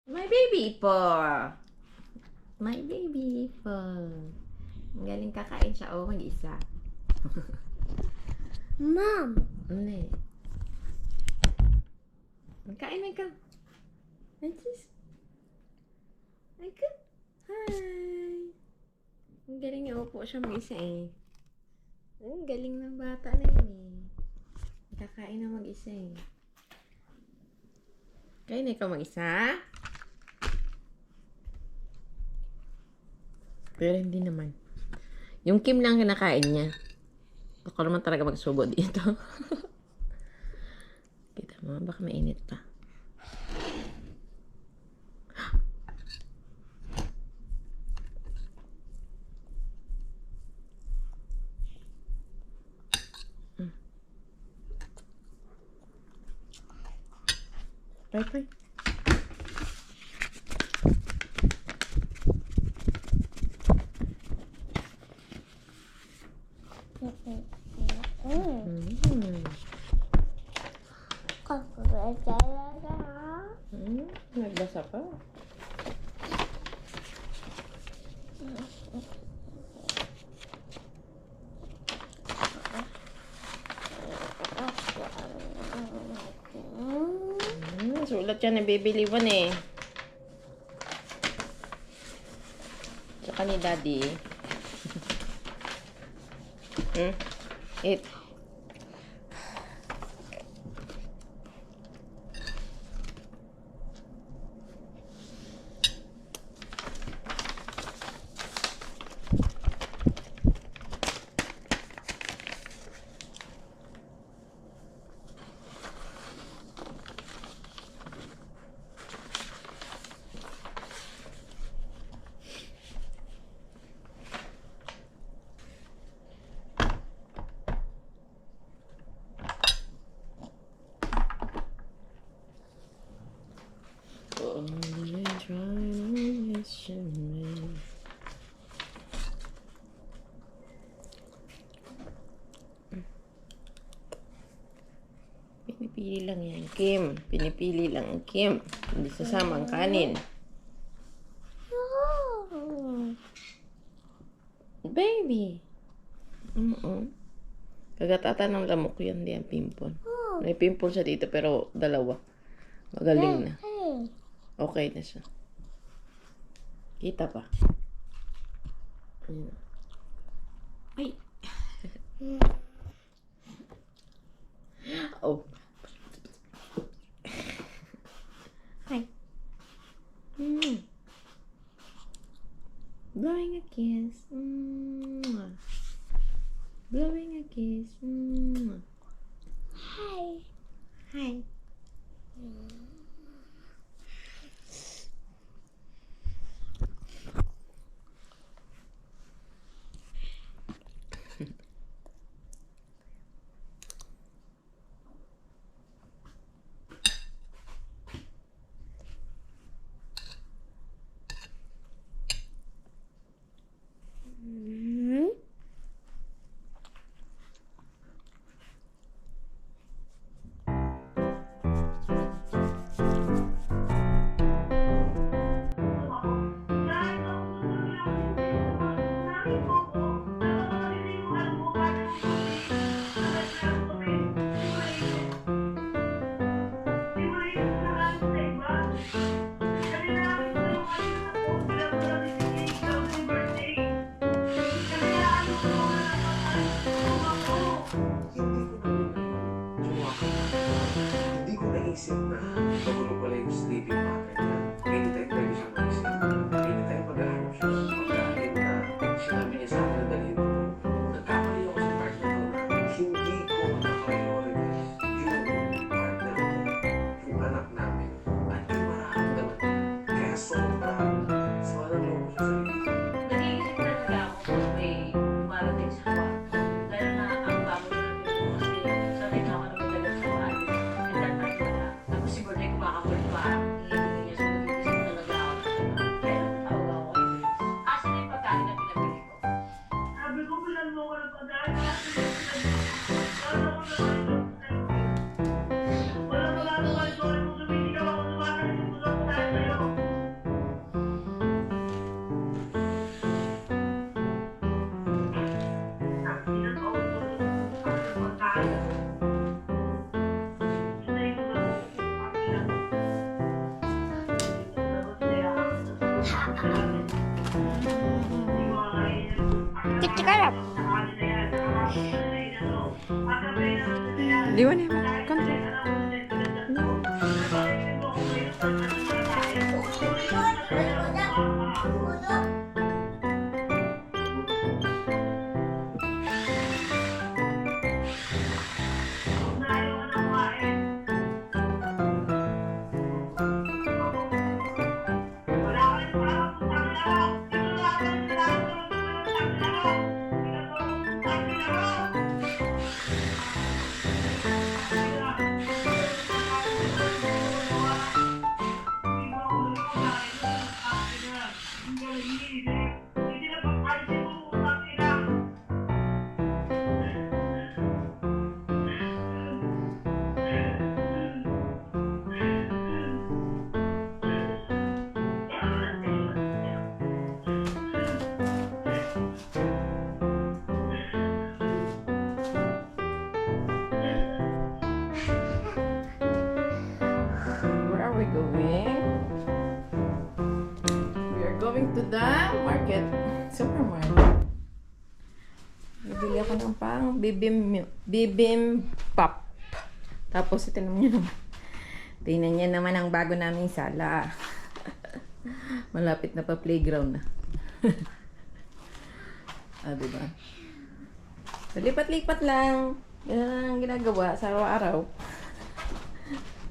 My baby po. My baby po. Ang galing kakain siya. Oh, mag-isa. Mom. Hindi. Kain na ka. Ay, ka. Hi. Ang galing niya. Upo siya mag-isa eh. Ang galing ng bata na yun eh. Kakain na mag-isa eh. Kain na ikaw mag-isa? Pero hindi naman. Yung Kim lang kinakain niya. Ako naman talaga magsubo dito. Kita mo, baka mainit pa. Bye. Nagbasa pa. Sulat yan ni Baby Liwan eh. Tsaka ni Daddy. Eat. Only trying to wish you me. Pinipili lang yan, Kim. Pinipili lang ang Kim. Hindi sasama ang kanin. Baby. Kagatata ng lamok yan, di ang pimple. May pimple siya dito pero dalawa. Magaling na. Okay na siya. Kita pa. Ayan. Ay. Oh. Hi. Blowing a kiss. Blowing a kiss. Hi. Hi. Hindi ko naisip na magulo pala yung sleeping pattern niya. Anytime pwede siya magising. Anytime maghahanap siya ng pagkain na sinabi niya sa akin na dalhin ko. Nagkamali ako sa part na to na hindi ko makaprioritize yung partner ko, yung anak namin, at yung mararamdaman niya. Kaya sobrang suwalang loob ko sa sarili ko. Nag-iisip talaga ako kung may dumarating sa kwarto. Dahil na ang bago na nito kasi sanay na ako na madagal sa bahay. And that time wala. Tapos si Borday kumakapal pa. Hihingin niya sa nagigising talaga ako. Kaya natawag ako kay Grace. Asan na yung pagkain na pinabili ko? Sabi ko, bilan mo ko ng pagkain. Wala ko naman ito. Wala naman ito. Kung sumisigaw ako, sumakalimutan ko tayo sa'yo. Liwan niya. Konti. Where are we going? We are going to the market. Supermarket. Nabili ako ng pang bibimbap. Tapos ito naman. Tingnan niya naman ang bago naming sala. Malapit na pa playground na. Diba? So, lipat-lipat lang. Yan ang ginagawa sa araw-araw.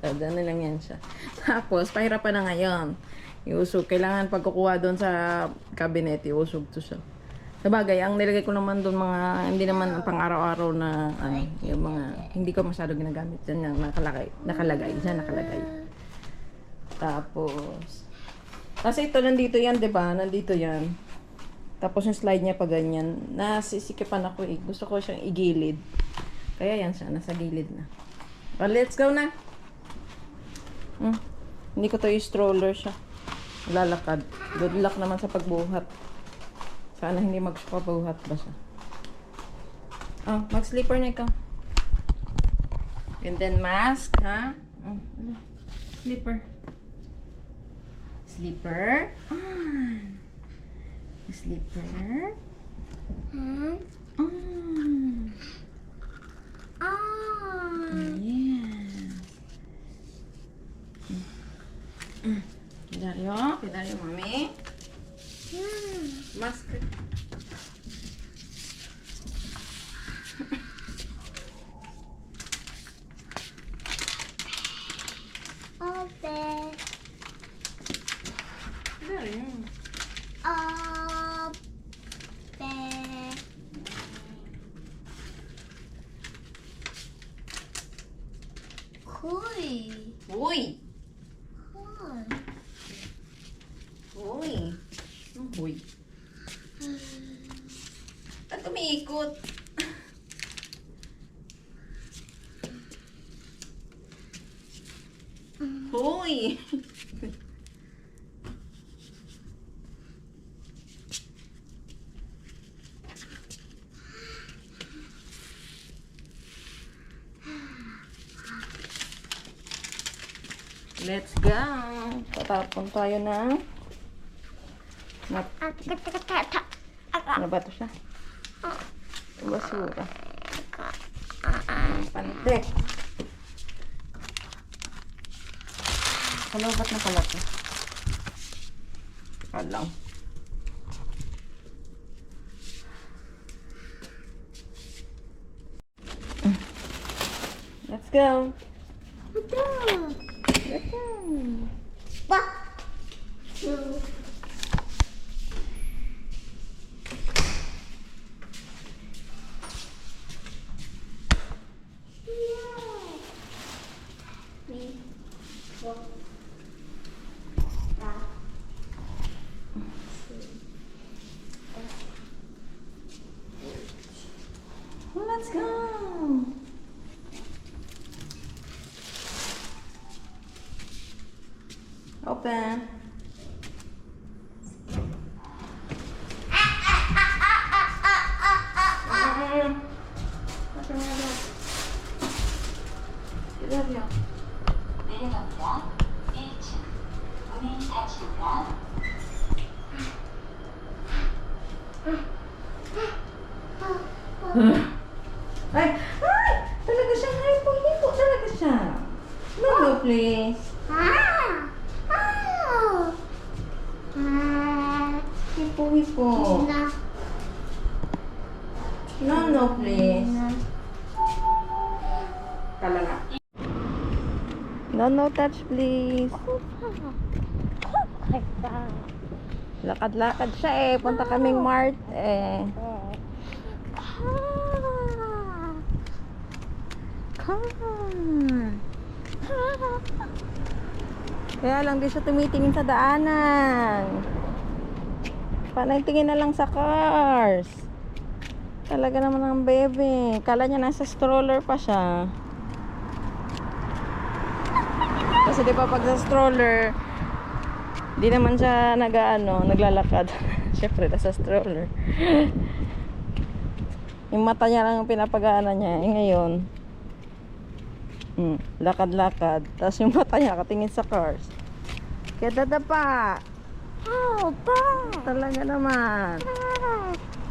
Doon na lang yan siya. Tapos, pahirapan na ngayon. Iusog. Kailangan pagkukuha doon sa cabinet, iusog to siya. Sabagay, ang nilagay ko naman doon mga, hindi naman pang araw-araw na, yung mga, hindi ko masyado ginagamit. Yan yung nakalagay. Diyan nakalagay. Tapos, kasi ito, nandito yan, diba? Nandito yan. Tapos yung slide niya pa ganyan. Nasisikipan ako eh. Gusto ko siyang igilid. Kaya yan siya, nasa gilid na. Oh, let's go na! Hindi ko to yung stroller siya. Lalakad. Good luck naman sa pagbuhat. Sana hindi magpapabuhat ba siya. Oh, mag-slipper na ikaw. And then mask, ha? Oh, slipper. Slipper. Slipper. Kidario, mami. Mask. Kidario. Uy! Uy! Uy! Ba't umiikot? Uy! Let's go! Tatapon tayo ng ano ba ito siya? Basura. Pantik. Kalabat na kalaki. Alam. Let's go! Let's go! Let's go! Open. 기다려. 내려갑니다. 1층. 문이 닫힙니다. Ay! Ay! Talaga siyang hypo. Pauwi po. No, please. Talaga. No, touch, please. Lakad-lakad siya eh. Punta kaming Mart eh. Kaya lang di siya tumitingin sa daanan. Panay tingin na lang sa cars. Talaga naman ang bebe. Kala niya nasa stroller pa siya. Kasi di ba pag sa stroller, di naman siya naglalakad. Siyempre, nasa stroller. Yung mata niya lang ang pinapagana niya. Ngayon, lakad-lakad. Tapos yung mata niya nakatingin sa cars. Kaya dadapa. Talaga naman.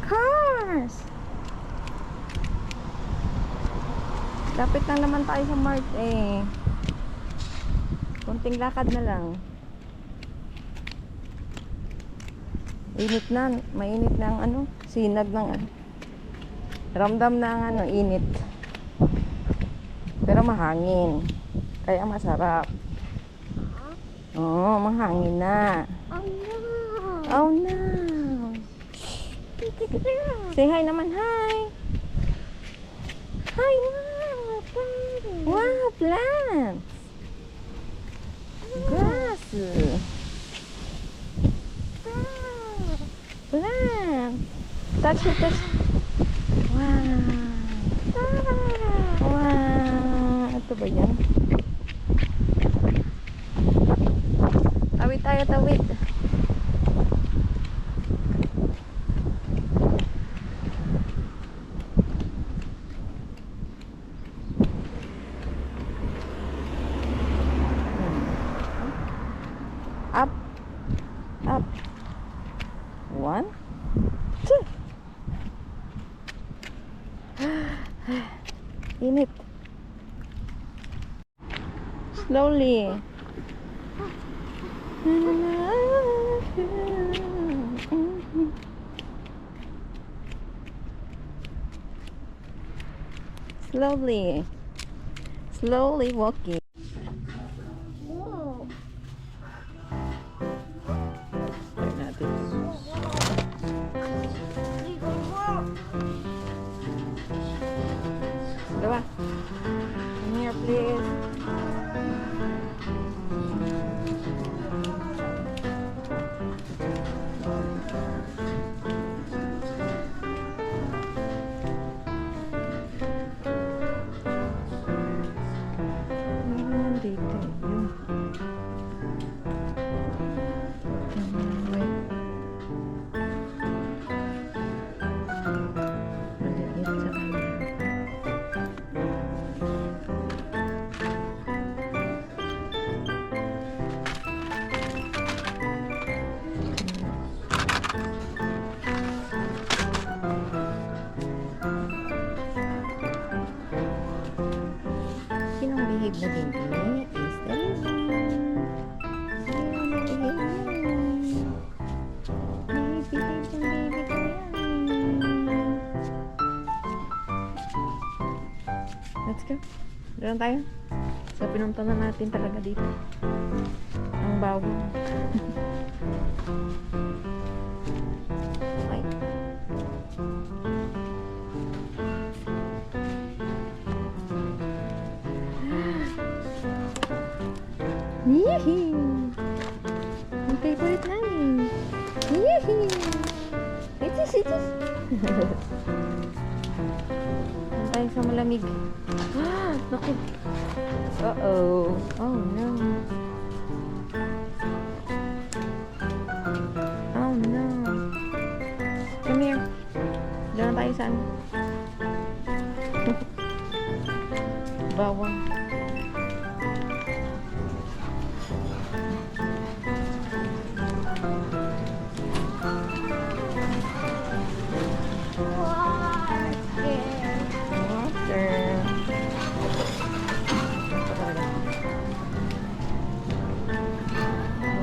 Cars. Lapit lang naman tayo sa Mart eh. Konting lakad na lang. Init na, mainit na ang sinag ng ramdam na ang init. Pero mahangin. Kaya masarap. Oo, mahangin na. Oh no. Say hi naman, hi. Hi, wow. Wow, plants. Grass. Plants. Touch it, touch. Wow. Wow. Ito ba yan? Tawid tayo, tawid. Up. Up. 1, 2. Init. Slowly. Slowly. Slowly walking. Try natin. Diba? Come here, please. Meron dito. Yun. Wait. Maliit sa camera. Sinong bihig na din is the Let's go. Doon tayo. So, pinunta na natin talaga dito. Ang bawang. Ay. Yee! Ang favorite namin. Yee! Itis, itis. Doon tayo sa malamig. Naku. Uh-oh. Oh no. Oh no. Come here. Doon tayo sa bawang. Water. Ito talaga.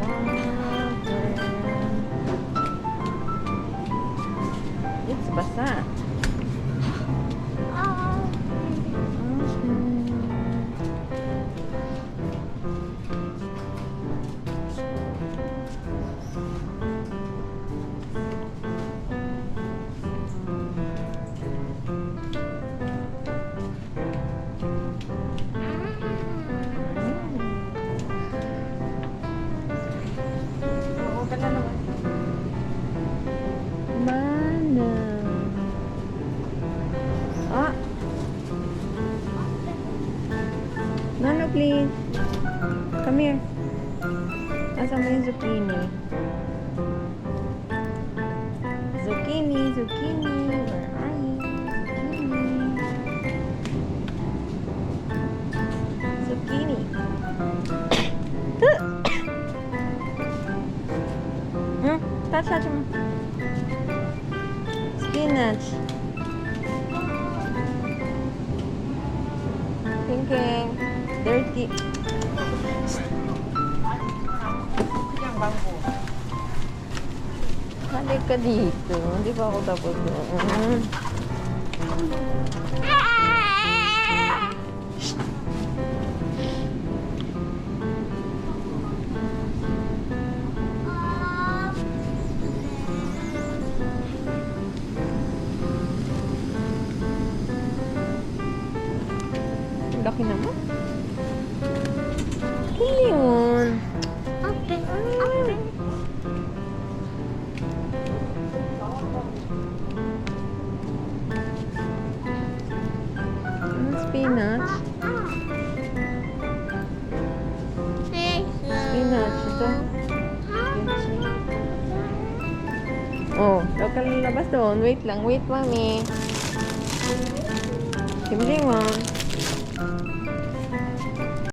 Water. Kasama yung zucchini. Zucchini, zucchini. Where are you? Zucchini. Zucchini. Touch mo. Spinach. Thinking. Dirty. Halik ka dito. Hindi pa ako tapos. Ang laki naman. Ano yun? Spinach. Spinach. Ito. Oh, daw ka lalabas doon. Wait lang. Wait, mami. Simling mo.